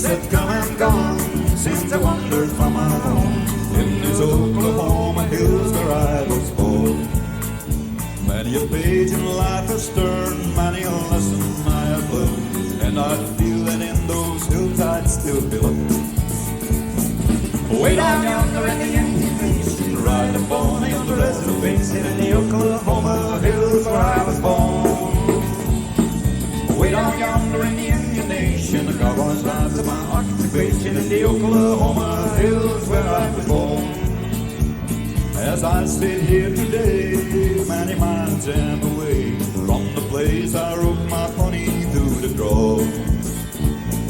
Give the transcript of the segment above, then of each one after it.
have come and gone since I wandered from my home in these Oklahoma hills where I was born. Many a page in life has turned, many a lesson I have learned, and I feel that in those hills I'd still belong. Way down yonder in the Indian Nation, ride the pony on the reservation in the Oklahoma hills where I was born. Way down yonder in the Indian Nation, the cowboy's lives are my occupation in the Oklahoma hills where I was born. As I sit here today, many miles and away from the place I rode my pony through the draw,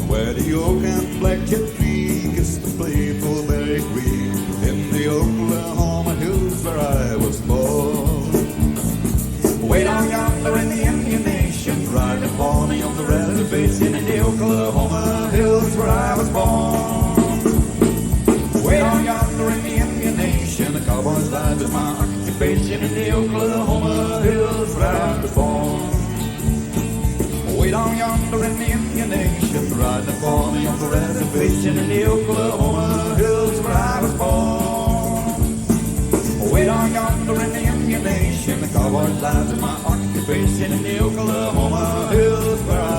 where the oak and blackjack tree kissed the playful berry green in the Oklahoma hills where I was born. Way down yonder in the Indian Nation, ride the pony on the reservation in the Oklahoma hills where I was born. Way down yonder in the Indian Nation, the cowboy's life is my occupation in the Oklahoma hills where I was born. Way down yonder in the Indian Nation, ride the pony on the reservation in the Oklahoma hills where I was born. Way down yonder in the Indian Nation, the cowboy's life is my occupation in the Oklahoma hills where I